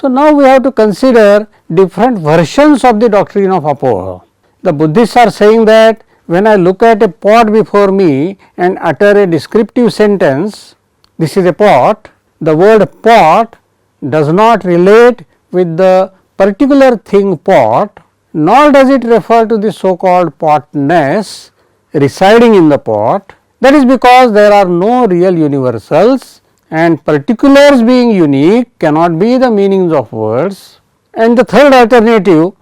So, now we have to consider different versions of the doctrine of apoha. The Buddhists are saying that when I look at a pot before me and utter a descriptive sentence, this is a pot, the word pot does not relate with the particular thing pot, nor does it refer to the so called potness residing in the pot. That is because there are no real universals, and particulars being unique cannot be the meanings of words. And the third alternative,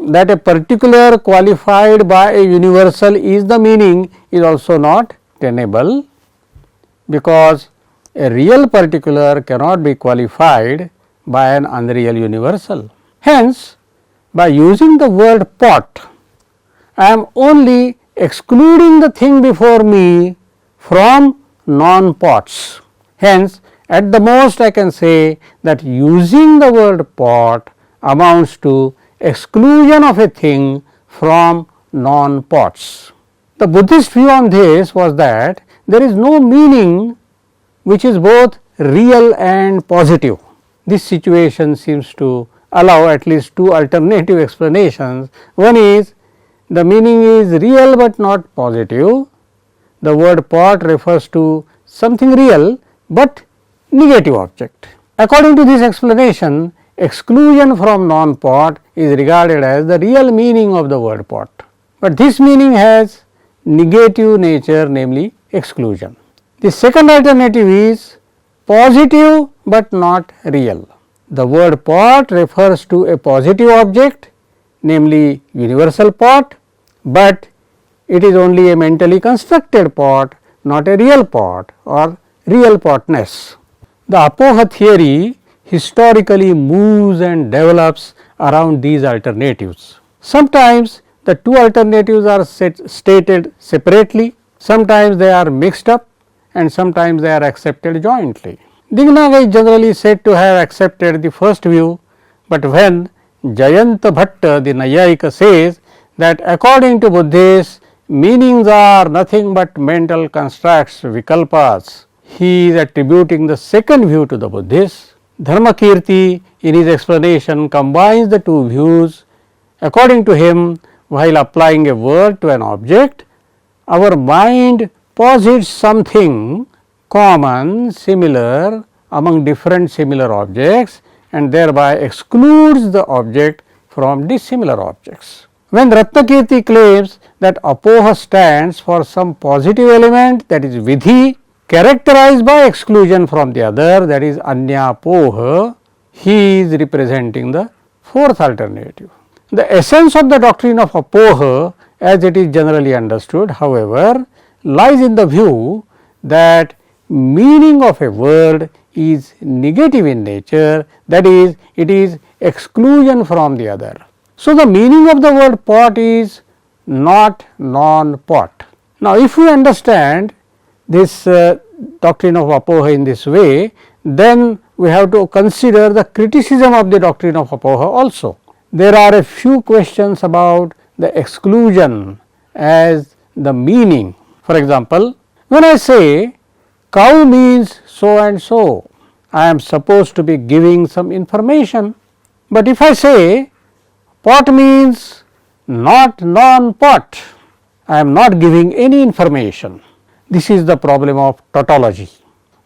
that a particular qualified by a universal is the meaning, is also not tenable, because a real particular cannot be qualified by an unreal universal. Hence, by using the word pot, I am only excluding the thing before me from non-pots. Hence, at the most I can say that using the word pot amounts to exclusion of a thing from non-pots. The Buddhist view on this was that there is no meaning which is both real and positive. This situation seems to allow at least two alternative explanations. One is the meaning is real but not positive. The word pot refers to something real but negative object. According to this explanation, exclusion from non-pot is regarded as the real meaning of the word pot, but this meaning has negative nature, namely exclusion. The second alternative is positive but not real. The word pot refers to a positive object, namely universal pot, but it is only a mentally constructed pot, not a real pot or real potness. The apoha theory historically moves and develops around these alternatives. Sometimes the two alternatives are stated separately, sometimes they are mixed up, and sometimes they are accepted jointly. Dignaga is generally said to have accepted the first view, but when Jayanta Bhatta, the Nayayika, says that according to Buddhists, meanings are nothing but mental constructs, vikalpas, he is attributing the second view to the Buddhists. Dharmakirti in his explanation combines the two views. According to him, while applying a word to an object, our mind posits something common, similar among different similar objects, and thereby excludes the object from dissimilar objects. When Ratnakirti claims that apoha stands for some positive element, that is vidhi, characterized by exclusion from the other, that is anyapoha, he is representing the fourth alternative. The essence of the doctrine of apoha, as it is generally understood, however, lies in the view that meaning of a word is negative in nature, that is, it is exclusion from the other. So, the meaning of the word pot is not non-pot. Now, if we understand this doctrine of apoha in this way, then we have to consider the criticism of the doctrine of apoha also. There are a few questions about the exclusion as the meaning. For example, when I say cow means so and so, I am supposed to be giving some information, but if I say pot means not non-pot, I am not giving any information. This is the problem of tautology.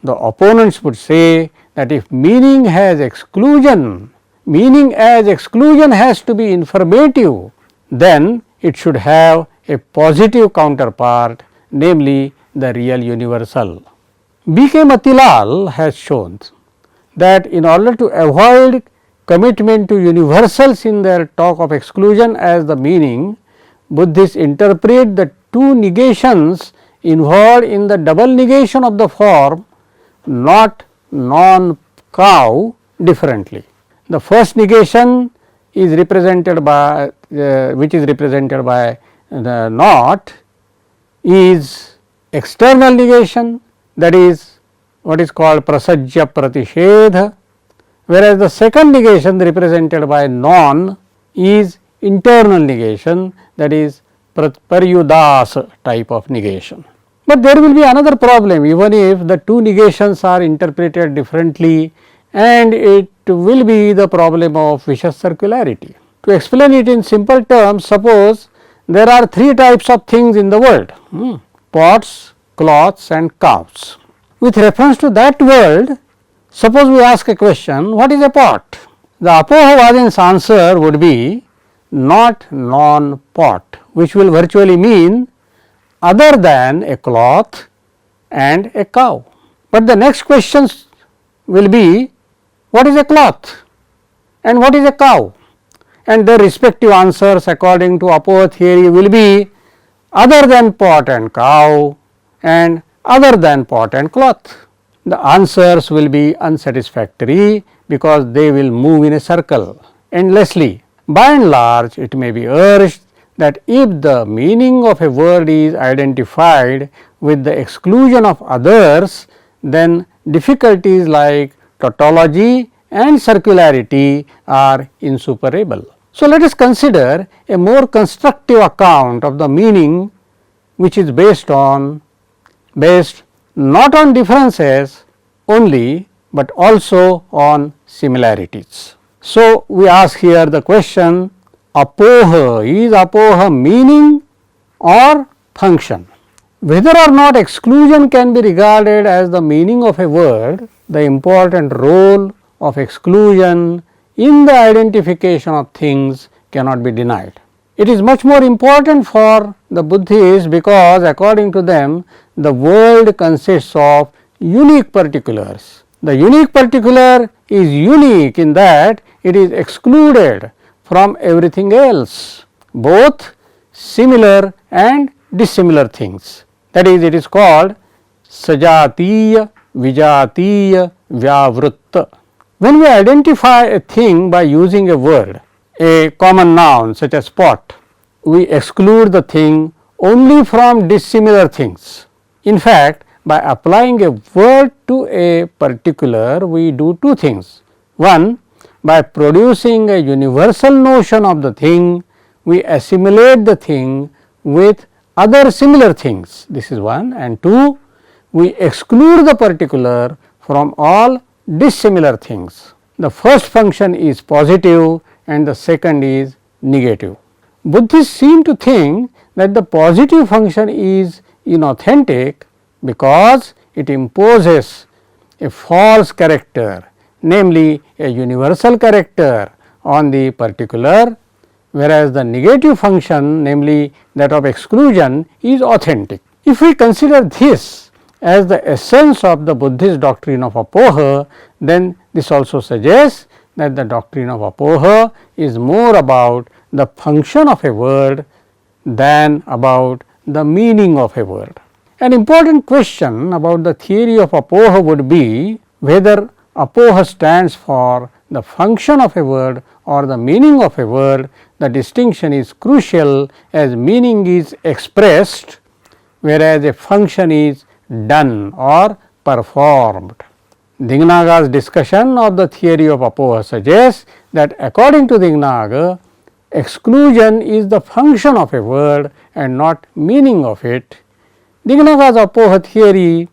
The opponents would say that if meaning has exclusion, meaning as exclusion has to be informative, then it should have a positive counterpart, namely the real universal. B.K. Matilal has shown that in order to avoid commitment to universals in their talk of exclusion as the meaning, Buddhists interpret the two negations involved in the double negation of the form not non-cow differently. The first negation is represented by which is represented by the not is external negation, that is what is called prasajya pratishedha, whereas the second negation represented by non is internal negation, that is paryudas type of negation. But there will be another problem, even if the two negations are interpreted differently and it will be the problem of vicious circularity. To explain it in simple terms, suppose there are three types of things in the world, pots, cloths and cows. With reference to that world, suppose we ask a question, what is a pot? The Apohavadin's answer would be not non-pot, which will virtually mean other than a cloth and a cow. But the next questions will be, what is a cloth and what is a cow? And their respective answers according to Apoha theory will be other than pot and cow and other than pot and cloth. The answers will be unsatisfactory because they will move in a circle endlessly. By and large, it may be urged that if the meaning of a word is identified with the exclusion of others, then difficulties like tautology and circularity are insuperable. So, let us consider a more constructive account of the meaning which is based not on differences only, but also on similarities. So, we ask here the question, Apoha, is Apoha meaning or function? Whether or not exclusion can be regarded as the meaning of a word, the important role of exclusion in the identification of things cannot be denied. It is much more important for the Buddhists because according to them the world consists of unique particulars. The unique particular is unique in that it is excluded from everything else, both similar and dissimilar things. That is, it is called sajatiya, vijatiya, vyavritta. When we identify a thing by using a word, a common noun such as pot, we exclude the thing only from dissimilar things. In fact, by applying a word to a particular, we do two things. One, by producing a universal notion of the thing, we assimilate the thing with other similar things. This is one. And two, we exclude the particular from all dissimilar things. The first function is positive and the second is negative. Buddhists seem to think that the positive function is inauthentic because it imposes a false character, namely a universal character on the particular, whereas the negative function, namely that of exclusion, is authentic. If we consider this as the essence of the Buddhist doctrine of Apoha, then this also suggests that the doctrine of Apoha is more about the function of a word than about the meaning of a word. An important question about the theory of Apoha would be whether Apoha stands for the function of a word or the meaning of a word. The distinction is crucial as meaning is expressed, whereas a function is done or performed. Dignaga's discussion of the theory of Apoha suggests that according to Dignaga, exclusion is the function of a word and not meaning of it. Dignaga's Apoha theory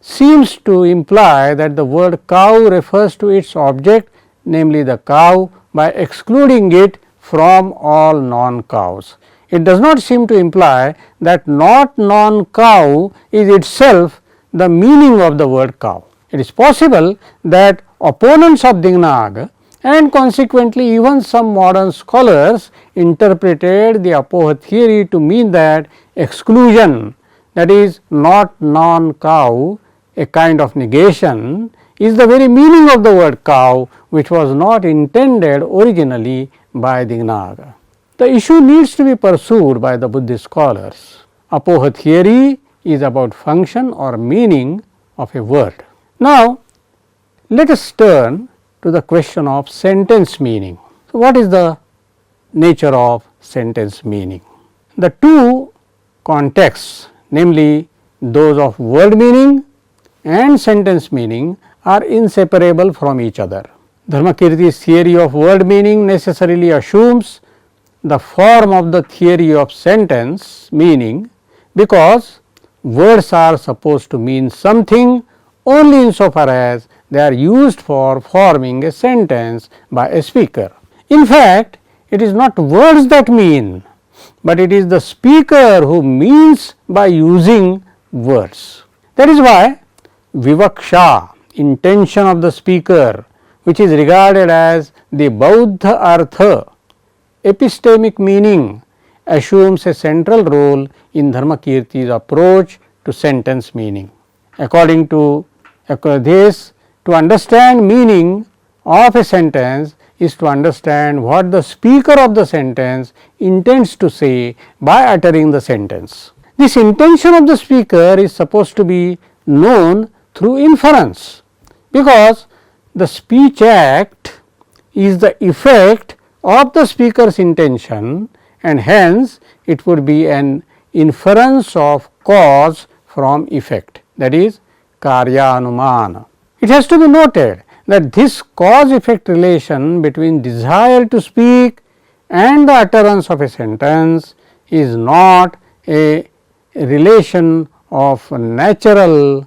seems to imply that the word cow refers to its object, namely the cow, by excluding it from all non-cows. It does not seem to imply that not non-cow is itself the meaning of the word cow. It is possible that opponents of Dignaga and consequently even some modern scholars interpreted the Apoha theory to mean that exclusion, that is not non-cow, a kind of negation, is the very meaning of the word cow, which was not intended originally by Dignaga. The issue needs to be pursued by the Buddhist scholars. Apoha theory is about function or meaning of a word. Now, let us turn to the question of sentence meaning. So, what is the nature of sentence meaning? The two contexts, namely those of word meaning and sentence meaning, are inseparable from each other. Dharmakirti's theory of word meaning necessarily assumes the form of the theory of sentence meaning, because words are supposed to mean something only insofar as they are used for forming a sentence by a speaker. In fact, it is not words that mean, but it is the speaker who means by using words. That is why vivaksha, intention of the speaker, which is regarded as the Bauddha artha, epistemic meaning, assumes a central role in Dharmakirti's approach to sentence meaning. According to this, to understand meaning of a sentence is to understand what the speaker of the sentence intends to say by uttering the sentence. This intention of the speaker is supposed to be known through inference, because the speech act is the effect of the speaker's intention, and hence it would be an inference of cause from effect, that is karyanumana. It has to be noted that this cause effect relation between desire to speak and the utterance of a sentence is not a relation of natural,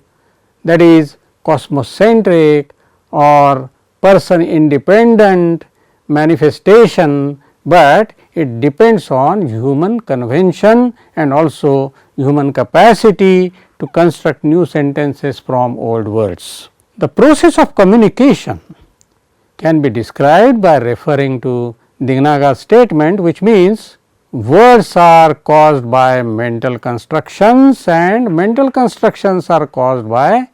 that is cosmocentric or person independent manifestation, but it depends on human convention and also human capacity to construct new sentences from old words. The process of communication can be described by referring to Dignaga's statement, which means words are caused by mental constructions and mental constructions are caused by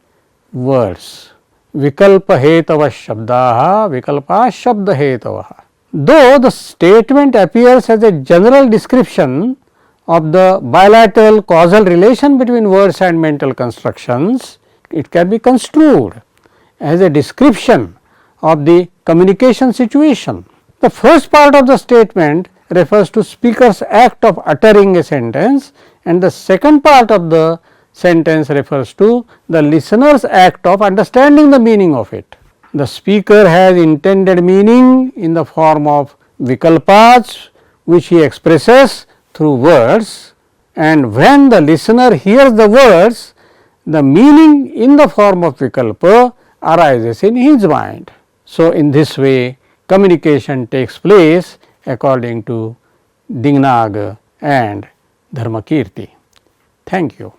words. Vikalpa hetava shabdaha vikalpa shabda hetavaha. Though the statement appears as a general description of the bilateral causal relation between words and mental constructions, it can be construed as a description of the communication situation. The first part of the statement refers to speaker's act of uttering a sentence, and the second part of the sentence refers to the listener's act of understanding the meaning of it. The speaker has intended meaning in the form of vikalpas, which he expresses through words, and when the listener hears the words, the meaning in the form of vikalpa arises in his mind. So, in this way communication takes place according to Dignaga and Dharmakirti. Thank you.